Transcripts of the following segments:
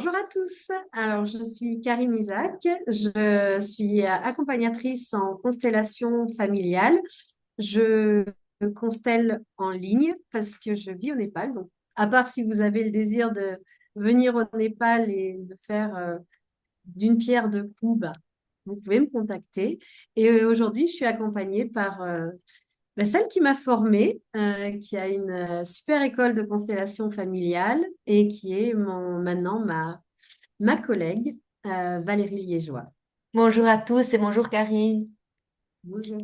Bonjour à tous. Alors, je suis Karine Isaac. Je suis accompagnatrice en constellation familiale. Je constelle en ligne parce que je vis au Népal. Donc, à part si vous avez le désir de venir au Népal et de faire d'une pierre deux coups, bah, vous pouvez me contacter. Et aujourd'hui, je suis accompagnée par celle qui m'a formée, qui a une super école de constellation familiale et qui est maintenant ma collègue, Valérie Liégeois. Bonjour à tous et bonjour Karine. Bonjour.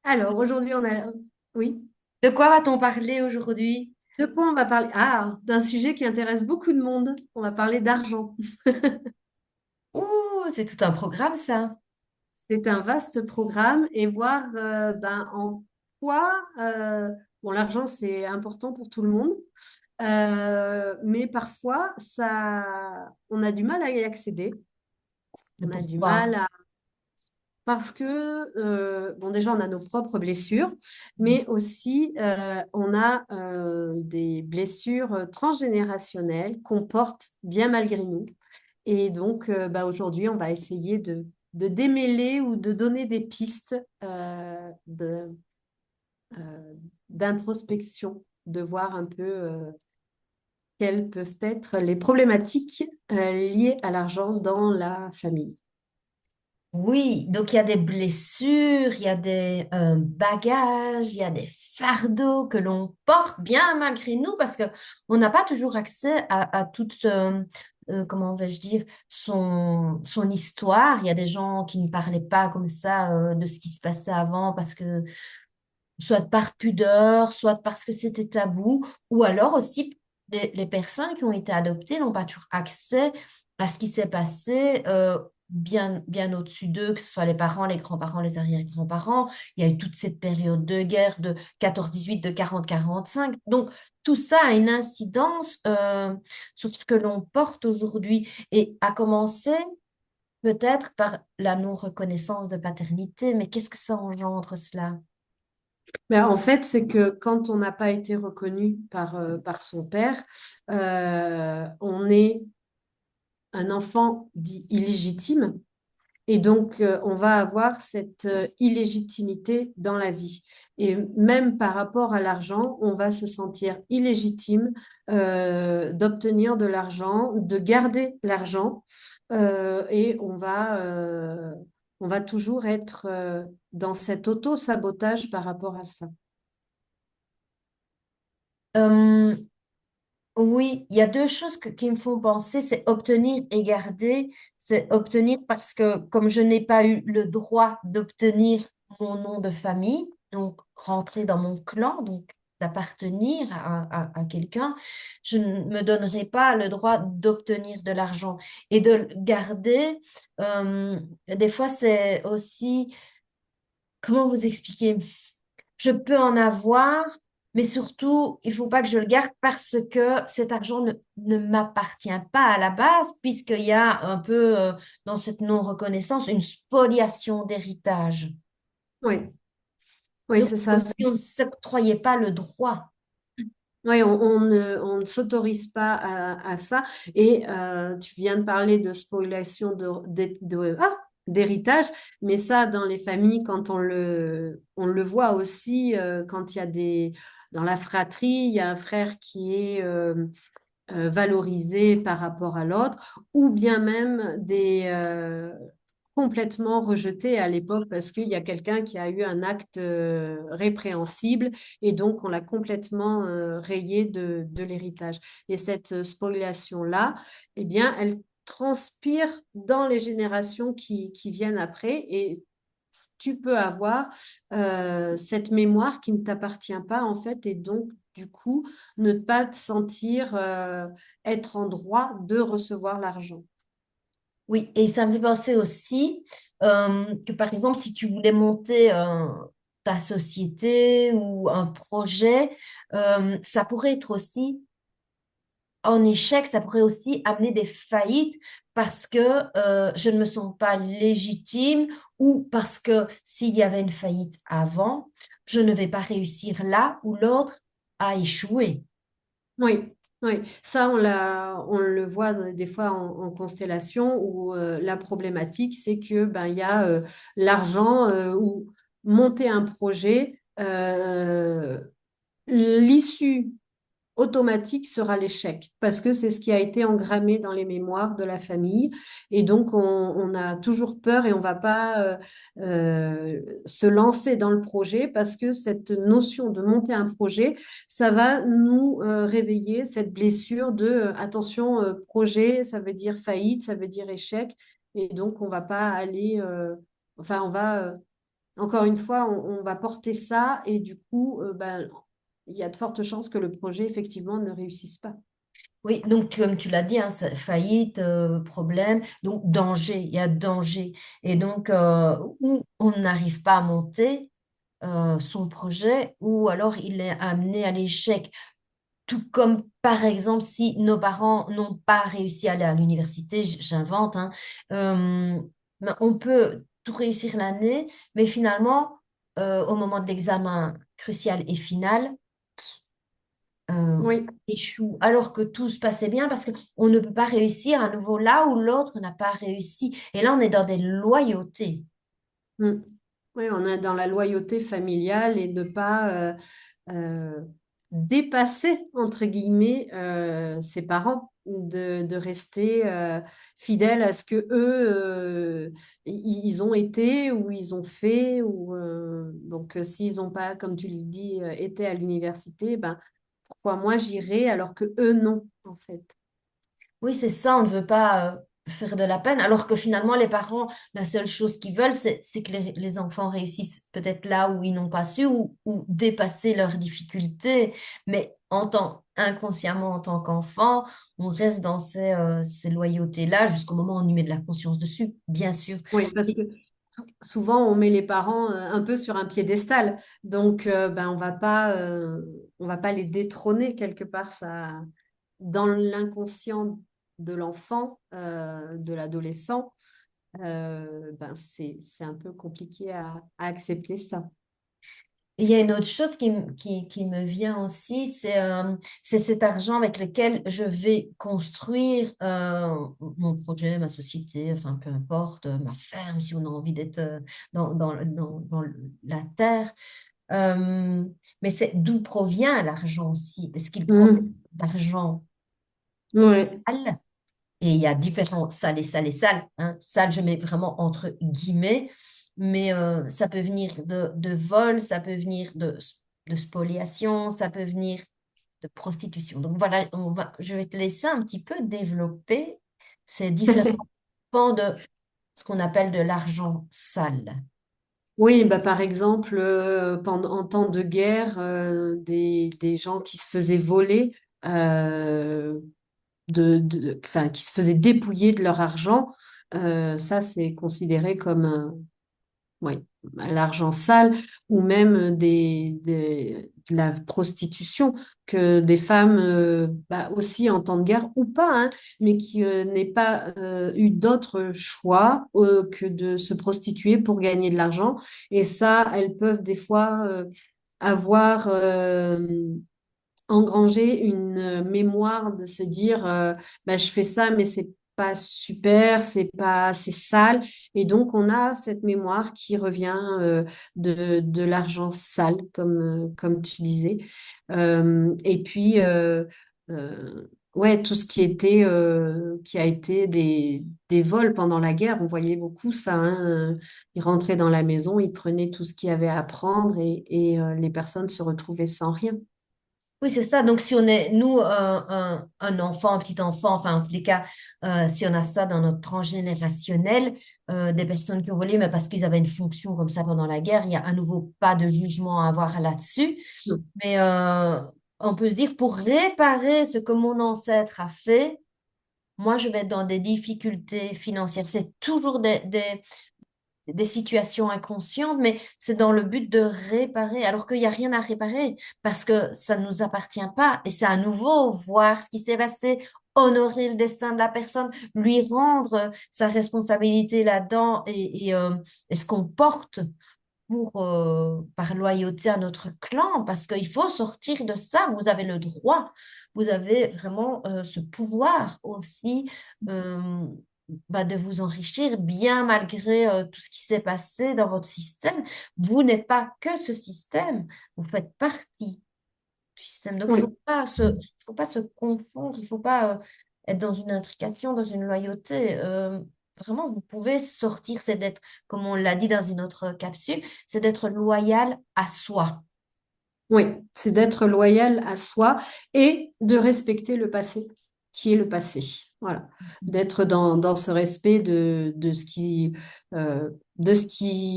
Alors, aujourd'hui, on a... Oui, De quoi va-t-on parler aujourd'hui? de quoi on va parler? Ah, d'un sujet qui intéresse beaucoup de monde. On va parler d'argent. Ouh, c'est tout un programme ça. C'est un vaste programme et voir en quoi... bon, l'argent, c'est important pour tout le monde, mais parfois, on a du mal à y accéder. Mais On a du pourquoi? mal parce que, bon, déjà, on a nos propres blessures, mais aussi, on a des blessures transgénérationnelles qu'on porte bien malgré nous. Et donc, aujourd'hui, on va essayer de démêler ou de donner des pistes euh, d'introspection, de voir un peu quelles peuvent être les problématiques liées à l'argent dans la famille. Oui, donc il y a des blessures, il y a des bagages, il y a des fardeaux que l'on porte bien malgré nous parce que on n'a pas toujours accès à toute, comment vais-je dire, son histoire. Il y a des gens qui ne parlaient pas comme ça de ce qui se passait avant parce que soit par pudeur, soit parce que c'était tabou, ou alors aussi les personnes qui ont été adoptées n'ont pas toujours accès à ce qui s'est passé bien au-dessus d'eux, que ce soit les parents, les grands-parents, les arrière-grands-parents. Il y a eu toute cette période de guerre de 14-18, de 40-45. Donc, tout ça a une incidence sur ce que l'on porte aujourd'hui et a commencé peut-être par la non-reconnaissance de paternité. Mais qu'est-ce que ça engendre cela? En fait, c'est que quand on n'a pas été reconnu par son père, on est un enfant dit illégitime. Et donc, on va avoir cette illégitimité dans la vie. Et même par rapport à l'argent, on va se sentir illégitime d'obtenir de l'argent, de garder l'argent. Et on va toujours être dans cet auto-sabotage par rapport à ça. Euh, oui, il y a deux choses qui me font penser, c'est obtenir et garder. C'est obtenir parce que comme je n'ai pas eu le droit d'obtenir mon nom de famille, donc rentrer dans mon clan, donc d'appartenir à quelqu'un, je ne me donnerai pas le droit d'obtenir de l'argent et de le garder. Des fois, c'est aussi, comment vous expliquer? Je peux en avoir, mais surtout, il faut pas que je le garde parce que cet argent ne m'appartient pas à la base, puisqu'il y a un peu dans cette non-reconnaissance une spoliation d'héritage. Oui, oui, Donc, c'est ça. comme si on ne s'octroyait pas le droit. Oui, on ne s'autorise pas à ça. Et tu viens de parler de spoliation d'héritage, mais ça, dans les familles, quand on le voit aussi, quand il y a dans la fratrie, il y a un frère qui est valorisé par rapport à l'autre, ou bien même complètement rejeté à l'époque parce qu'il y a quelqu'un qui a eu un acte répréhensible et donc on l'a complètement rayé de l'héritage. Et cette spoliation-là, eh bien, elle transpire dans les générations qui viennent après et tu peux avoir cette mémoire qui ne t'appartient pas en fait et donc du coup ne pas te sentir être en droit de recevoir l'argent. Oui, et ça me fait penser aussi que, par exemple, si tu voulais monter ta société ou un projet, ça pourrait être aussi en échec, ça pourrait aussi amener des faillites parce que je ne me sens pas légitime ou parce que s'il y avait une faillite avant, je ne vais pas réussir là où l'autre a échoué. Oui. Oui, ça, on le voit des fois en constellation où la problématique, c'est que ben, il y a l'argent ou monter un projet, l'issue automatique sera l'échec, parce que c'est ce qui a été engrammé dans les mémoires de la famille. Et donc, on a toujours peur et on va pas se lancer dans le projet parce que cette notion de monter un projet, ça va nous réveiller cette blessure de attention, projet, ça veut dire faillite, ça veut dire échec. Et donc, on va pas aller, enfin, on va encore une fois, on va porter ça et du coup, ben, il y a de fortes chances que le projet, effectivement, ne réussisse pas. Oui, donc comme tu l'as dit, hein, faillite, problème, donc danger, il y a danger. Et donc, ou on n'arrive pas à monter son projet, ou alors il est amené à l'échec. Tout comme, par exemple, si nos parents n'ont pas réussi à aller à l'université, j'invente, hein, euh, ben, on peut tout réussir l'année, mais finalement, au moment de l'examen crucial et final, on Oui. échoue, alors que tout se passait bien parce qu'on ne peut pas réussir à nouveau là où l'autre n'a pas réussi. Et là, on est dans des loyautés. Mm. Oui, on est dans la loyauté familiale et de pas euh, dépasser, entre guillemets, ses parents, de rester fidèles à ce que eux, ils ont été ou ils ont fait. Ou, donc, s'ils n'ont pas, comme tu le dis, été à l'université, ben, pourquoi moi j'irai alors que eux, non, en fait. Oui, c'est ça, on ne veut pas faire de la peine, alors que finalement, les parents, la seule chose qu'ils veulent, c'est que les enfants réussissent peut-être là où ils n'ont pas su ou dépasser leurs difficultés. Mais inconsciemment, en tant qu'enfant, on reste dans ces loyautés-là jusqu'au moment où on y met de la conscience dessus, bien sûr. Oui, parce que souvent on met les parents un peu sur un piédestal, donc ben on va pas les détrôner quelque part. Ça, dans l'inconscient de l'enfant, de l'adolescent, ben c'est un peu compliqué à accepter ça. Il y a une autre chose qui me vient aussi, c'est cet argent avec lequel je vais construire mon projet, ma société, enfin peu importe, ma ferme, si on a envie d'être dans la terre. Euh, mais c'est d'où provient l'argent aussi? Est-ce qu'il provient Mhm. d'argent Ouais. sale? Et il y a différents salles et salles et salles. Hein. Salles, je mets vraiment entre guillemets, mais ça peut venir de vol, ça peut venir de spoliation, ça peut venir de prostitution. Donc voilà, je vais te laisser un petit peu développer ces différents pans de ce qu'on appelle de l'argent sale. Oui, bah par exemple, pendant, en temps de guerre, des gens qui se faisaient voler, euh, enfin, qui se faisaient dépouiller de leur argent, ça c'est considéré comme ouais, l'argent sale ou même de la prostitution que des femmes bah, aussi en temps de guerre ou pas, hein, mais qui n'aient pas eu d'autre choix que de se prostituer pour gagner de l'argent. Et ça, elles peuvent des fois avoir engranger une mémoire de se dire bah, je fais ça mais c'est pas super, c'est sale et donc on a cette mémoire qui revient de l'argent sale comme tu disais. Et puis ouais, tout ce qui était qui a été des vols pendant la guerre, on voyait beaucoup ça, hein. Ils rentraient dans la maison, ils prenaient tout ce qu'il y avait à prendre et les personnes se retrouvaient sans rien. Oui, c'est ça. Donc, si on est, nous, un enfant, un petit enfant, enfin, en tous les cas, si on a ça dans notre transgénérationnel, des personnes qui ont volé, mais parce qu'ils avaient une fonction comme ça pendant la guerre, il n'y a à nouveau pas de jugement à avoir là-dessus. Mais on peut se dire, pour réparer ce que mon ancêtre a fait, moi, je vais être dans des difficultés financières. C'est toujours des situations inconscientes, mais c'est dans le but de réparer, alors qu'il n'y a rien à réparer, parce que ça ne nous appartient pas. Et c'est à nouveau voir ce qui s'est passé, honorer le destin de la personne, lui rendre sa responsabilité là-dedans et ce qu'on porte. par loyauté à notre clan, parce qu'il faut sortir de ça. Vous avez le droit, vous avez vraiment ce pouvoir aussi euh, de vous enrichir, bien malgré tout ce qui s'est passé dans votre système. Vous n'êtes pas que ce système, vous faites partie du système. Donc, Oui. faut pas se confondre, il faut pas être dans une intrication, dans une loyauté. Vraiment, vous pouvez sortir, c'est d'être, comme on l'a dit dans une autre capsule, c'est d'être loyal à soi. Oui, c'est d'être loyal à soi et de respecter le passé, qui est le passé. Voilà, d'être dans ce respect de ce qui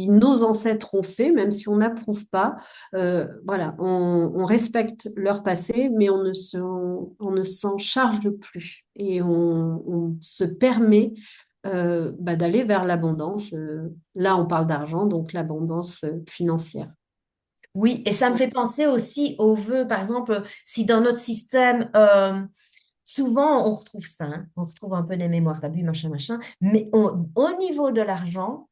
nos ancêtres ont fait, même si on n'approuve pas. Voilà, on respecte leur passé, mais on ne s'en charge plus et on se permet d'aller vers l'abondance. Là, on parle d'argent, donc l'abondance financière. Oui, et ça me fait penser aussi aux vœux. Par exemple, si dans notre système, souvent on retrouve ça, hein, on retrouve un peu des mémoires d'abus, machin, machin, mais au niveau de l'argent,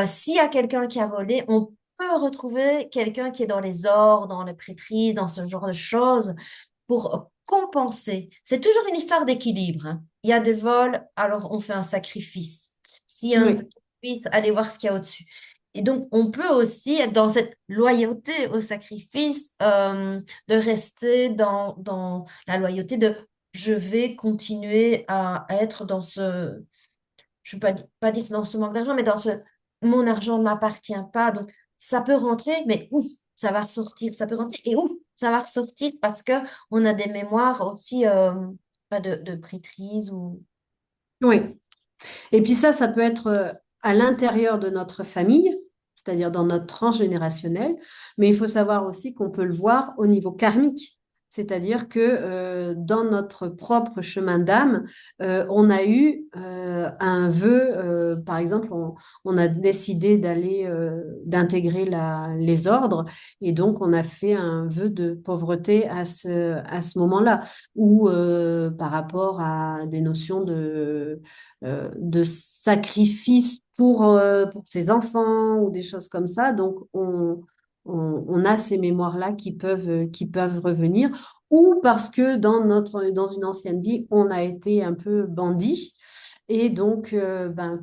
s'il y a quelqu'un qui a volé, on peut retrouver quelqu'un qui est dans les ors, dans les prêtrises, dans ce genre de choses, pour compenser. C'est toujours une histoire d'équilibre, hein. Il y a des vols, alors on fait un sacrifice. S'il y a un Oui. sacrifice, allez voir ce qu'il y a au-dessus. Et donc, on peut aussi être dans cette loyauté au sacrifice, de rester dans la loyauté de je vais continuer à être dans ce, je ne veux pas dire dans ce manque d'argent, mais dans ce mon argent ne m'appartient pas. Donc, ça peut rentrer, mais ouf, ça va ressortir. Ça peut rentrer et ouf, ça va ressortir parce que on a des mémoires aussi pas de prêtrise ou. Oui. Et puis ça peut être à l'intérieur de notre famille, c'est-à-dire dans notre transgénérationnel, mais il faut savoir aussi qu'on peut le voir au niveau karmique. C'est-à-dire que dans notre propre chemin d'âme, on a eu un vœu, par exemple, on a décidé d'intégrer les ordres, et donc on a fait un vœu de pauvreté à ce moment-là, ou par rapport à des notions de sacrifice pour ses enfants ou des choses comme ça. Donc, on a ces mémoires-là qui peuvent revenir. Ou parce que dans une ancienne vie, on a été un peu bandit. Et donc,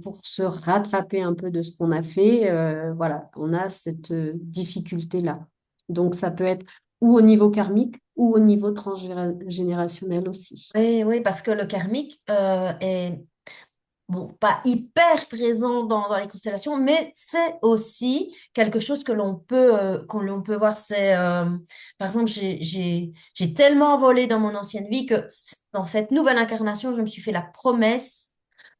pour se rattraper un peu de ce qu'on a fait, voilà, on a cette difficulté-là. Donc, ça peut être ou au niveau karmique ou au niveau transgénérationnel aussi. Oui, oui, parce que le karmique est bon, pas hyper présent dans les constellations, mais c'est aussi quelque chose que l'on peut voir. C'est, par exemple, j'ai tellement volé dans mon ancienne vie que dans cette nouvelle incarnation, je me suis fait la promesse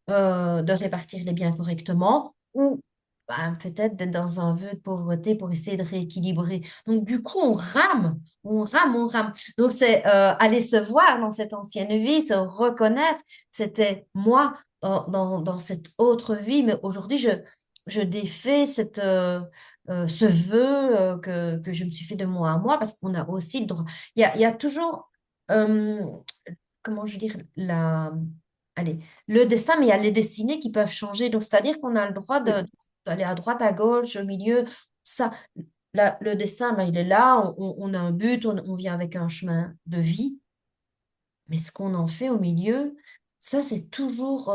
de répartir les biens correctement ou ben, peut-être d'être dans un vœu de pauvreté pour essayer de rééquilibrer. Donc, du coup, on rame, on rame, on rame. Donc, c'est aller se voir dans cette ancienne vie, se reconnaître. C'était moi dans cette autre vie, mais aujourd'hui, je défais ce vœu que je me suis fait de moi à moi parce qu'on a aussi le droit. Il y a toujours, euh, comment je veux dire, allez, le destin, mais il y a les destinées qui peuvent changer. Donc, c'est-à-dire qu'on a le droit d'aller à droite, à gauche, au milieu. Ça, le destin, ben, il est là, on a un but, on vient avec un chemin de vie. Mais ce qu'on en fait au milieu, ça, c'est toujours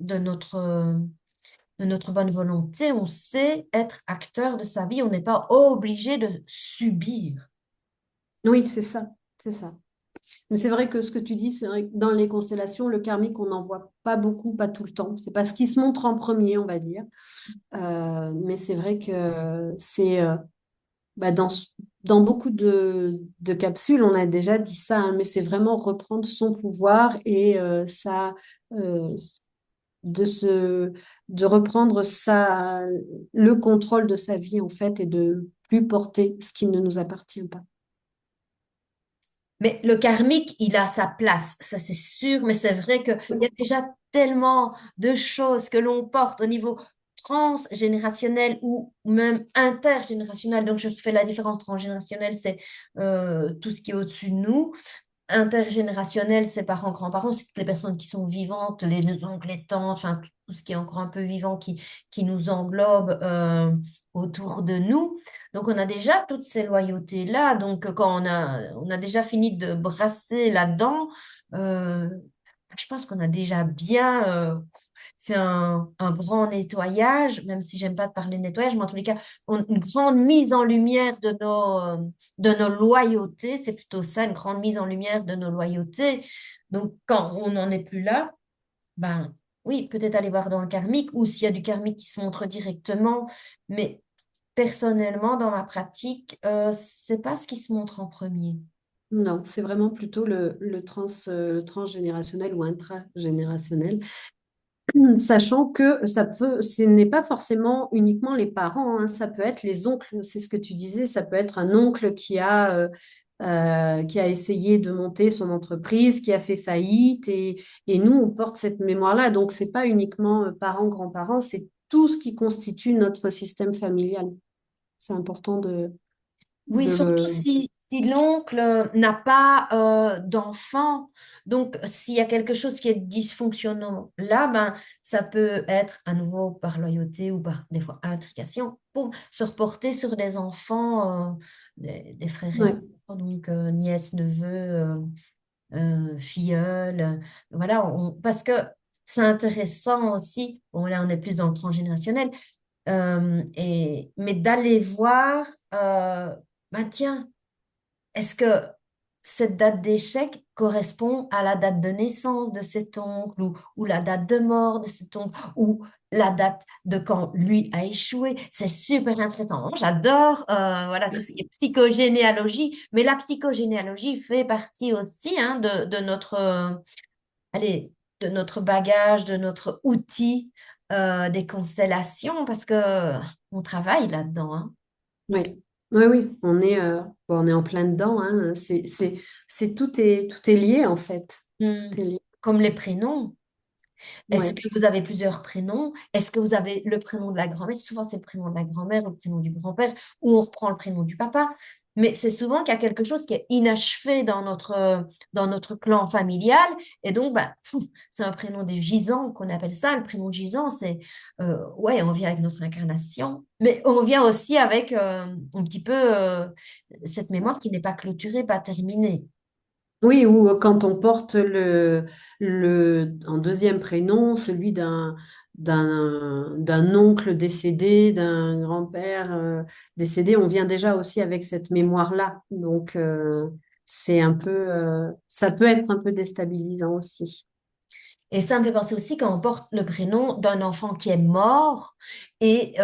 de notre bonne volonté. On sait être acteur de sa vie. On n'est pas obligé de subir. Oui, c'est ça, c'est ça. Mais c'est vrai que ce que tu dis, c'est vrai que dans les constellations, le karmique, on n'en voit pas beaucoup, pas tout le temps. C'est pas ce qui se montre en premier, on va dire. Mais c'est vrai que c'est bah, dans beaucoup de capsules, on a déjà dit ça, hein, mais c'est vraiment reprendre son pouvoir et euh, de se, de reprendre le contrôle de sa vie en fait et de plus porter ce qui ne nous appartient pas. Mais le karmique, il a sa place, ça c'est sûr, mais c'est vrai qu'il y a déjà tellement de choses que l'on porte au niveau transgénérationnel ou même intergénérationnel. Donc, je fais la différence transgénérationnelle, c'est tout ce qui est au-dessus de nous. Intergénérationnel, c'est parents, grands-parents, c'est toutes les personnes qui sont vivantes, les oncles, les tantes, enfin tout ce qui est encore un peu vivant qui nous englobe autour de nous. Donc, on a déjà toutes ces loyautés-là. Donc, quand on a déjà fini de brasser là-dedans, euh, je pense qu'on a déjà bien fait un grand nettoyage, même si j'aime pas te parler de nettoyage, mais en tous les cas, une grande mise en lumière de nos loyautés. C'est plutôt ça, une grande mise en lumière de nos loyautés. Donc, quand on n'en est plus là, ben oui, peut-être aller voir dans le karmique ou s'il y a du karmique qui se montre directement, mais personnellement, dans ma pratique, c'est pas ce qui se montre en premier. Non, c'est vraiment plutôt le transgénérationnel ou intragénérationnel. Sachant que ce n'est pas forcément uniquement les parents, hein, ça peut être les oncles, c'est ce que tu disais, ça peut être un oncle qui a essayé de monter son entreprise, qui a fait faillite, et nous, on porte cette mémoire-là. Donc, c'est pas uniquement parents, grands-parents, c'est tout ce qui constitue notre système familial. C'est important Oui, de surtout le... si l'oncle n'a pas d'enfant. Donc, s'il y a quelque chose qui est dysfonctionnant là, ben, ça peut être à nouveau par loyauté ou par des fois intrication pour se reporter sur des enfants, des frères et sœurs, Ouais, donc nièces, neveux, filleuls. Voilà, parce que c'est intéressant aussi. Bon, là, on est plus dans le transgénérationnel, mais d'aller voir, bah tiens, est-ce que cette date d'échec correspond à la date de naissance de cet oncle ou la date de mort de cet oncle ou la date de quand lui a échoué? C'est super intéressant. Moi, j'adore voilà, tout ce qui est psychogénéalogie, mais la psychogénéalogie fait partie aussi hein, de notre, allez, de notre bagage, de notre outil des constellations parce que on travaille là-dedans, hein. ouais. Oui, oui, bon, on est en plein dedans, hein. Tout est lié en fait. Hmm. Tout est lié. Comme les prénoms. Est-ce Ouais. que vous avez plusieurs prénoms? Est-ce que vous avez le prénom de la grand-mère? Souvent, c'est le prénom de la grand-mère, le prénom du grand-père, ou on reprend le prénom du papa. Mais c'est souvent qu'il y a quelque chose qui est inachevé dans notre clan familial. Et donc, bah, c'est un prénom des gisants qu'on appelle ça. Le prénom gisant, c'est, ouais, on vient avec notre incarnation, mais on vient aussi avec un petit peu cette mémoire qui n'est pas clôturée, pas terminée. Oui, ou quand on porte en deuxième prénom, celui d'un oncle décédé, d'un grand-père décédé, on vient déjà aussi avec cette mémoire-là. Donc, ça peut être un peu déstabilisant aussi. Et ça me fait penser aussi quand on porte le prénom d'un enfant qui est mort. Et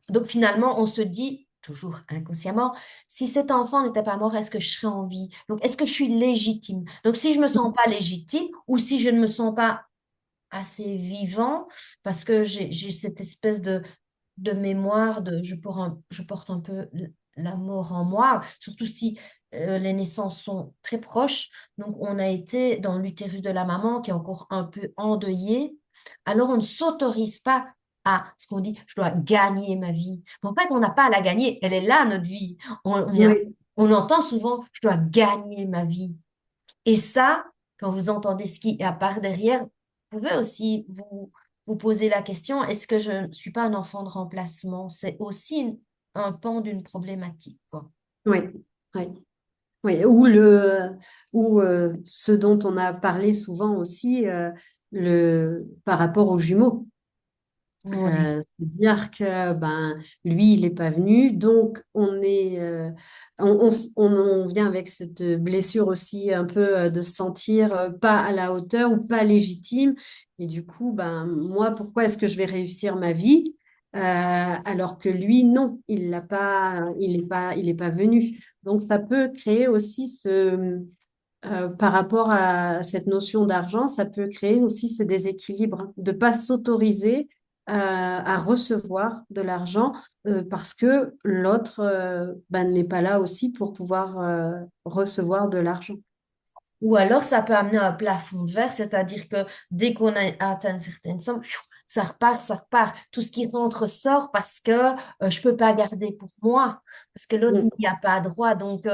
donc finalement, on se dit, toujours inconsciemment, si cet enfant n'était pas mort, est-ce que je serais en vie? Donc est-ce que je suis légitime? Donc si je me sens pas légitime ou si je ne me sens pas assez vivant, parce que j'ai cette espèce de mémoire, je porte un peu la mort en moi, surtout si les naissances sont très proches. Donc, on a été dans l'utérus de la maman qui est encore un peu endeuillée. Alors, on ne s'autorise pas à ce qu'on dit, je dois gagner ma vie. Mais en fait, on n'a pas à la gagner. Elle est là, notre vie. Oui, On entend souvent, je dois gagner ma vie. Et ça, quand vous entendez ce qui apparaît derrière, vous pouvez aussi vous poser la question, est-ce que je ne suis pas un enfant de remplacement? C'est aussi un pan d'une problématique, quoi. oui, oui. Oui, ou ce dont on a parlé souvent aussi, par rapport aux jumeaux. Oui. C'est-à-dire que ben, lui, il n'est pas venu, donc on vient avec cette blessure aussi un peu de se sentir pas à la hauteur ou pas légitime. Et du coup, ben, moi, pourquoi est-ce que je vais réussir ma vie alors que lui, non, il est pas venu. Donc, ça peut créer aussi par rapport à cette notion d'argent, ça peut créer aussi ce déséquilibre, de ne pas s'autoriser à recevoir de l'argent parce que l'autre ben, n'est pas là aussi pour pouvoir recevoir de l'argent. Ou alors, ça peut amener un plafond de verre, c'est-à-dire que dès qu'on a atteint une certaine somme, ça repart, ça repart. Tout ce qui rentre sort parce que je peux pas garder pour moi, parce que l'autre Mm. n'y a pas droit. Donc,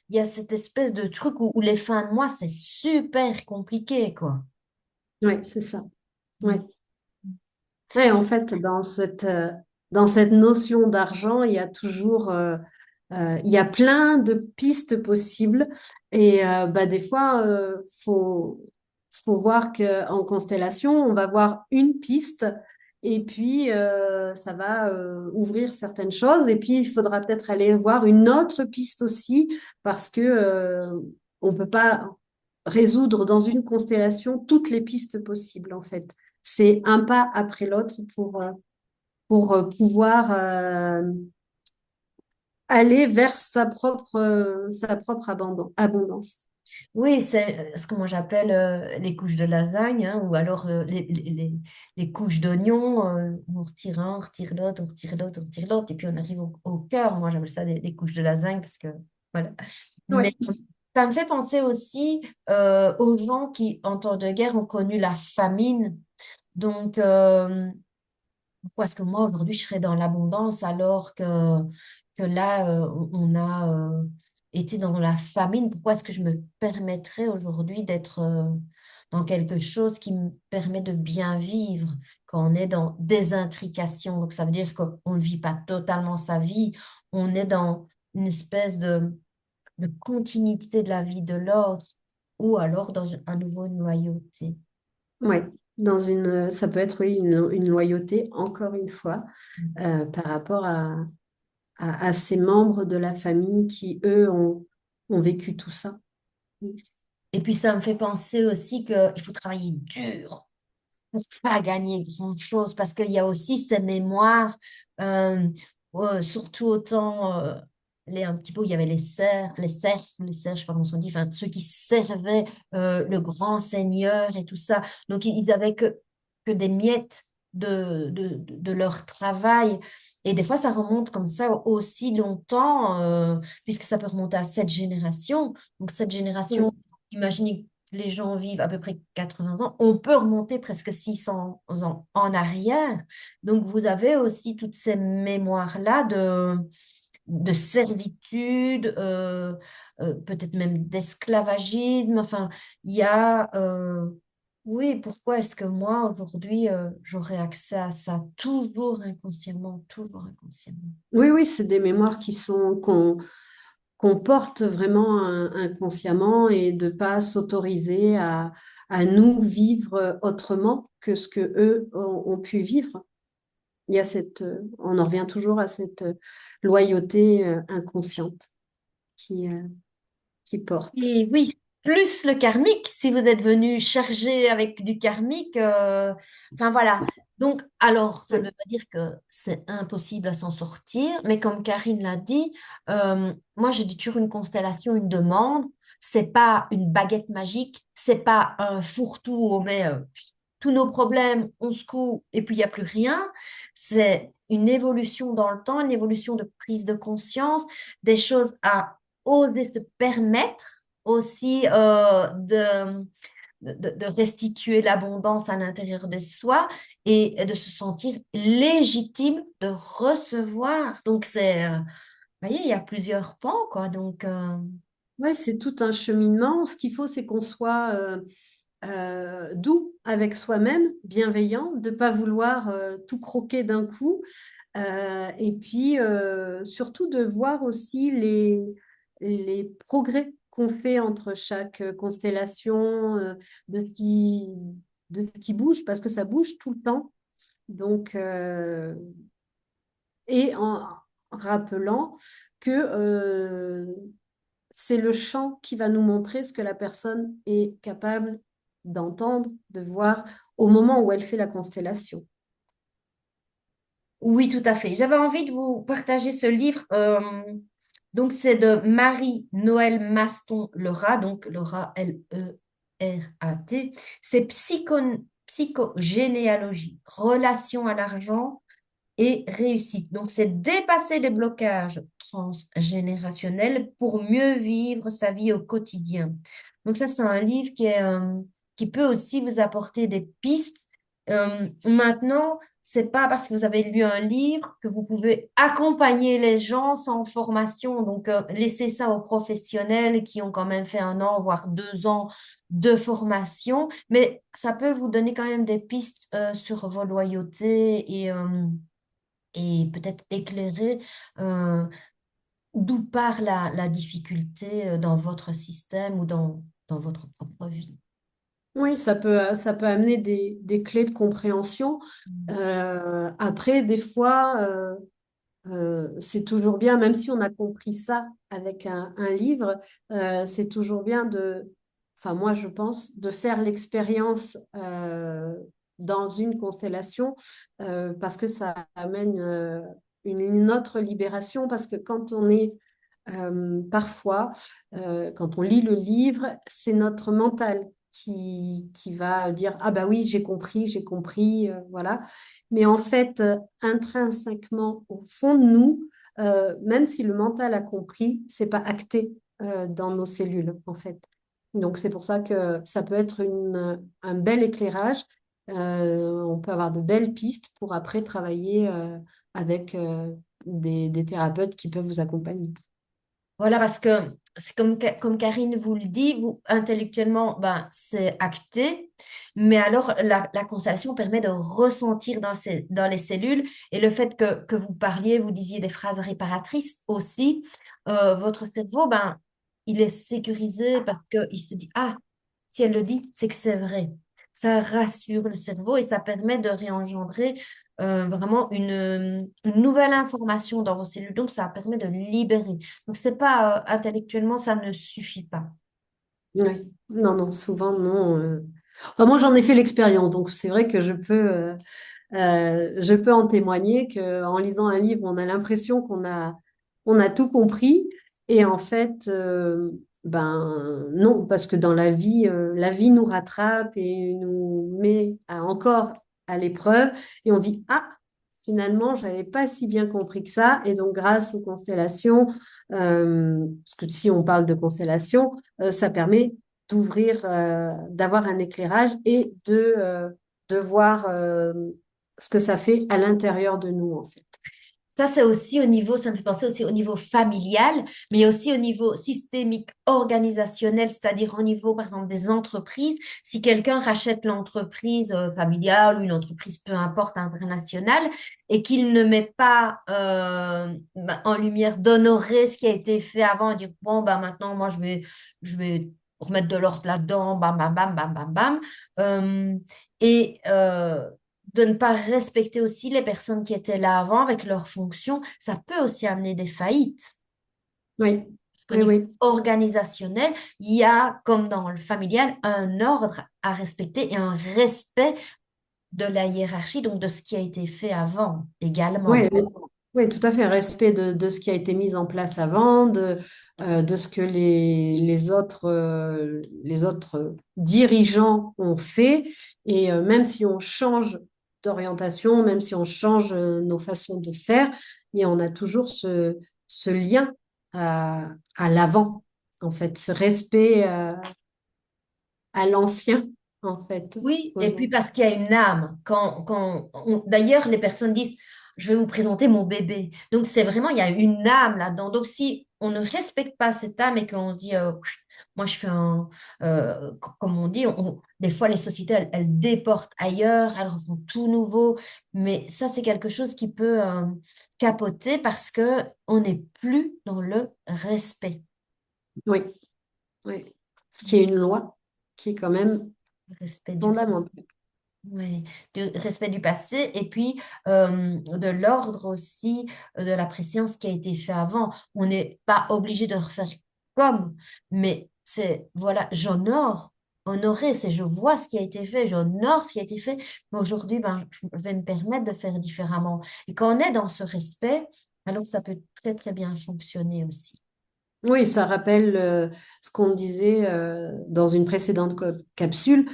il y a cette espèce de truc où les fins de mois, c'est super compliqué, quoi. Ouais, c'est ça. Ouais. Mm. Ouais, en fait, dans cette notion d'argent, il y a toujours, il y a plein de pistes possibles. Et bah, des fois, faut voir qu'en constellation, on va voir une piste et puis ça va ouvrir certaines choses. Et puis, il faudra peut-être aller voir une autre piste aussi parce que on peut pas résoudre dans une constellation toutes les pistes possibles, en fait. C'est un pas après l'autre pour pouvoir aller vers sa propre abondance. Oui, c'est ce que moi j'appelle les couches de lasagne, hein, ou alors les couches d'oignon. On retire un, on retire l'autre, on retire l'autre, on retire l'autre, et puis on arrive au cœur. Moi j'appelle ça des couches de lasagne parce que voilà. Mais Oui, ça me fait penser aussi aux gens qui, en temps de guerre, ont connu la famine. Donc, pourquoi est-ce que moi, aujourd'hui, je serais dans l'abondance alors que là, on a été dans la famine? Pourquoi est-ce que je me permettrais aujourd'hui d'être dans quelque chose qui me permet de bien vivre quand on est dans des intrications? Donc, ça veut dire qu'on ne vit pas totalement sa vie, on est dans une espèce de continuité de la vie de l'autre ou alors dans à nouveau une loyauté. ouais. Ça peut être oui, une loyauté, encore une fois, par rapport à ces membres de la famille qui, eux, ont vécu tout ça. Et puis ça me fait penser aussi qu'il faut travailler dur pour pas gagner grand-chose parce qu'il y a aussi ces mémoires, euh, surtout autant un petit peu, il y avait les serfs, je sais pas comment on dit, enfin ceux qui servaient le grand seigneur et tout ça. Donc ils avaient que des miettes de leur travail. Et des fois, ça remonte comme ça aussi longtemps, puisque ça peut remonter à 7 générations. Donc, 7 générations, Oui, imaginez que les gens vivent à peu près 80 ans. On peut remonter presque 600 ans en arrière. Donc, vous avez aussi toutes ces mémoires-là de servitude, peut-être même d'esclavagisme. Enfin, il y a... oui, pourquoi est-ce que moi, aujourd'hui, j'aurais accès à ça toujours inconsciemment, toujours inconsciemment? oui, oui, c'est des mémoires qu'on porte vraiment inconsciemment et de pas s'autoriser à nous vivre autrement que ce que eux ont pu vivre. On en revient toujours à cette loyauté inconsciente qui, euh, qui porte. Et oui, plus le karmique, si vous êtes venu chargé avec du karmique, enfin voilà. Donc, alors, ça ne Oui, veut pas dire que c'est impossible à s'en sortir, mais comme Karine l'a dit, moi j'ai dit toujours une constellation, une demande. C'est pas une baguette magique, c'est pas un fourre-tout où on met tous nos problèmes, on secoue et puis il n'y a plus rien. C'est une évolution dans le temps, une évolution de prise de conscience, des choses à oser se permettre aussi de restituer l'abondance à l'intérieur de soi et de se sentir légitime de recevoir. Donc, vous voyez, il y a plusieurs pans, quoi. Donc, ouais, c'est tout un cheminement. Ce qu'il faut, c'est qu'on soit doux avec soi-même, bienveillant, de ne pas vouloir tout croquer d'un coup. Et puis, surtout de voir aussi les progrès qu'on fait entre chaque constellation, de ce qui bouge, parce que ça bouge tout le temps. Donc, et en rappelant que c'est le champ qui va nous montrer ce que la personne est capable d'entendre, de voir au moment où elle fait la constellation. oui, tout à fait. J'avais envie de vous partager ce livre. Donc, c'est de Marie-Noël Maston-Lerat, donc Lerat, L-E-R-A-T. C'est psychogénéalogie, relation à l'argent et réussite. Donc, c'est dépasser les blocages transgénérationnels pour mieux vivre sa vie au quotidien. Donc, ça, c'est un livre qui peut aussi vous apporter des pistes. Maintenant, c'est pas parce que vous avez lu un livre que vous pouvez accompagner les gens sans formation. Donc, laissez ça aux professionnels qui ont quand même fait 1 an, voire 2 ans de formation. Mais ça peut vous donner quand même des pistes sur vos loyautés et et peut-être éclairer d'où part la difficulté dans votre système ou dans votre propre vie. Oui, ça peut amener des clés de compréhension. Après, des fois, c'est toujours bien, même si on a compris ça avec un livre, c'est toujours bien enfin moi je pense, de faire l'expérience dans une constellation parce que ça amène une autre libération, parce que quand on est parfois, quand on lit le livre, c'est notre mental qui va dire, ah bah oui, j'ai compris, voilà. Mais en fait, intrinsèquement, au fond de nous, même si le mental a compris, c'est pas acté dans nos cellules, en fait. Donc c'est pour ça que ça peut être un bel éclairage. On peut avoir de belles pistes pour après travailler avec des thérapeutes qui peuvent vous accompagner. Voilà, parce que c'est comme Karine vous le dit, vous, intellectuellement, ben, c'est acté, mais alors la constellation permet de ressentir dans les cellules et le fait que vous parliez, vous disiez des phrases réparatrices aussi, votre cerveau, ben, il est sécurisé parce qu'il se dit, ah, si elle le dit, c'est que c'est vrai. Ça rassure le cerveau et ça permet de réengendrer vraiment une nouvelle information dans vos cellules. Donc, ça permet de libérer. Donc, c'est pas intellectuellement, ça ne suffit pas. Oui. Non, non, souvent, non. Enfin, moi, j'en ai fait l'expérience, donc c'est vrai que je peux en témoigner qu'en lisant un livre, on a l'impression on a tout compris. Et en fait, ben non, parce que dans la vie nous rattrape et nous met encore à l'épreuve. Et on dit, ah, finalement, je n'avais pas si bien compris que ça. Et donc, grâce aux constellations, parce que si on parle de constellations, ça permet d'ouvrir, d'avoir un éclairage et de voir ce que ça fait à l'intérieur de nous, en fait. Ça, c'est aussi au niveau, ça me fait penser aussi au niveau familial, mais aussi au niveau systémique organisationnel, c'est-à-dire au niveau, par exemple, des entreprises. Si quelqu'un rachète l'entreprise familiale ou une entreprise, peu importe, internationale, et qu'il ne met pas ben, en lumière d'honorer ce qui a été fait avant et dire, bon, ben, maintenant, moi, je vais remettre de l'ordre là-dedans, bam, bam, bam, bam, bam, bam. Euh, et de ne pas respecter aussi les personnes qui étaient là avant avec leurs fonctions, ça peut aussi amener des faillites. Oui, Parce qu'au oui, niveau oui. organisationnel, il y a, comme dans le familial, un ordre à respecter et un respect de la hiérarchie, donc de ce qui a été fait avant Oui, également. oui, oui, tout à fait. Respect de ce qui a été mis en place avant, de ce que les autres dirigeants ont fait. Et même si on change d'orientation, même si on change nos façons de faire, et on a toujours ce lien à l'avant, en fait, ce respect à l'ancien, en fait. Oui, et puis parce qu'il y a une âme. D'ailleurs, les personnes disent, je vais vous présenter mon bébé. Donc, c'est vraiment, il y a une âme là-dedans. Donc, si on ne respecte pas cette âme et qu'on dit, moi, je fais comme on dit, des fois, les sociétés, elles déportent ailleurs, elles refont tout nouveau. Mais ça, c'est quelque chose qui peut capoter parce que on n'est plus dans le respect. Oui, oui. Ce qui est une loi qui est quand même Le respect du fondamentale. Oui, du respect du passé et puis de l'ordre aussi de la préséance qui a été fait avant. On n'est pas obligé de refaire comme, mais c'est, voilà, j'honore. Honorer, c'est je vois ce qui a été fait, j'honore ce qui a été fait, mais aujourd'hui, ben, je vais me permettre de faire différemment. Et quand on est dans ce respect, alors ça peut très, très bien fonctionner aussi. Oui, ça rappelle ce qu'on disait dans une précédente capsule,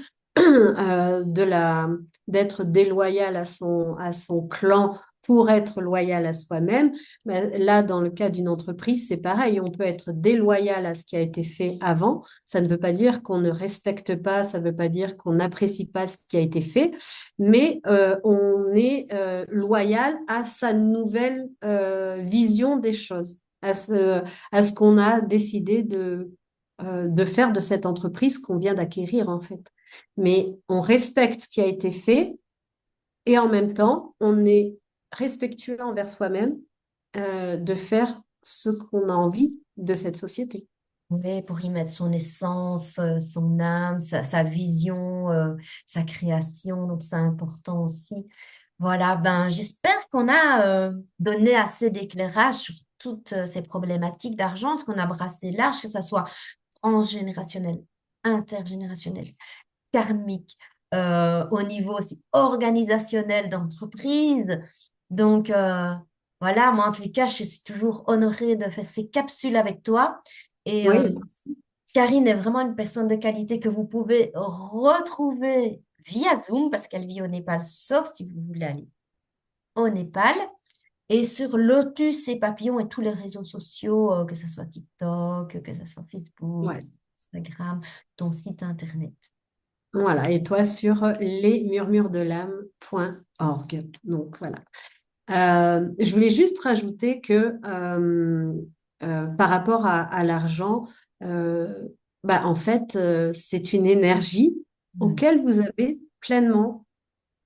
d'être déloyal à son clan pour être loyal à soi-même. Mais là, dans le cas d'une entreprise, c'est pareil. On peut être déloyal à ce qui a été fait avant. Ça ne veut pas dire qu'on ne respecte pas, ça ne veut pas dire qu'on n'apprécie pas ce qui a été fait, mais on est loyal à sa nouvelle vision des choses, à ce qu'on a décidé de faire de cette entreprise qu'on vient d'acquérir, en fait. Mais on respecte ce qui a été fait et en même temps, on est respectueux envers soi-même, de faire ce qu'on a envie de cette société. Oui, pour y mettre son essence, son âme, sa vision, sa création, donc c'est important aussi. Voilà, ben j'espère qu'on a donné assez d'éclairage sur toutes ces problématiques d'argent, parce qu'on a brassé large, que ça soit transgénérationnel, intergénérationnel, karmique, au niveau aussi organisationnel d'entreprise. Donc voilà, moi en tous les cas, je suis toujours honorée de faire ces capsules avec toi. Et Oui, Karine est vraiment une personne de qualité que vous pouvez retrouver via Zoom parce qu'elle vit au Népal, sauf si vous voulez aller au Népal. Et sur Lotus et Papillon et tous les réseaux sociaux, que ce soit TikTok, que ce soit Facebook, ouais. Instagram, ton site internet. Voilà. Et toi sur lesmurmuresdelame.org. Donc voilà. Je voulais juste rajouter que par rapport à l'argent, euh, bah, en fait, c'est une énergie Mm. auquel vous avez pleinement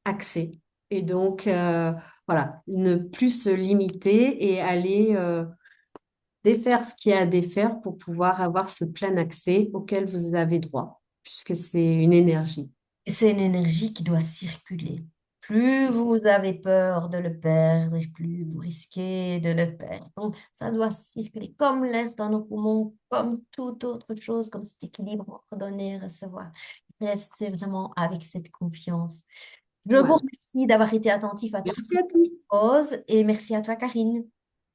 accès. Et donc, voilà, ne plus se limiter et aller défaire ce qu'il y a à défaire pour pouvoir avoir ce plein accès auquel vous avez droit, puisque c'est une énergie. Et c'est une énergie qui doit circuler. Plus C'est ça. vous avez peur de le perdre, et plus vous risquez de le perdre. Donc, ça doit circuler comme l'air dans nos poumons, comme toute autre chose, comme cet équilibre entre donner et recevoir. Restez vraiment avec cette confiance. Je vous Voilà. remercie d'avoir été attentif à tout ce que Merci à tous. je pose et merci à toi, Karine.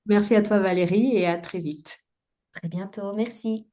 Merci à toi, Valérie, et à très vite. Très bientôt. Merci.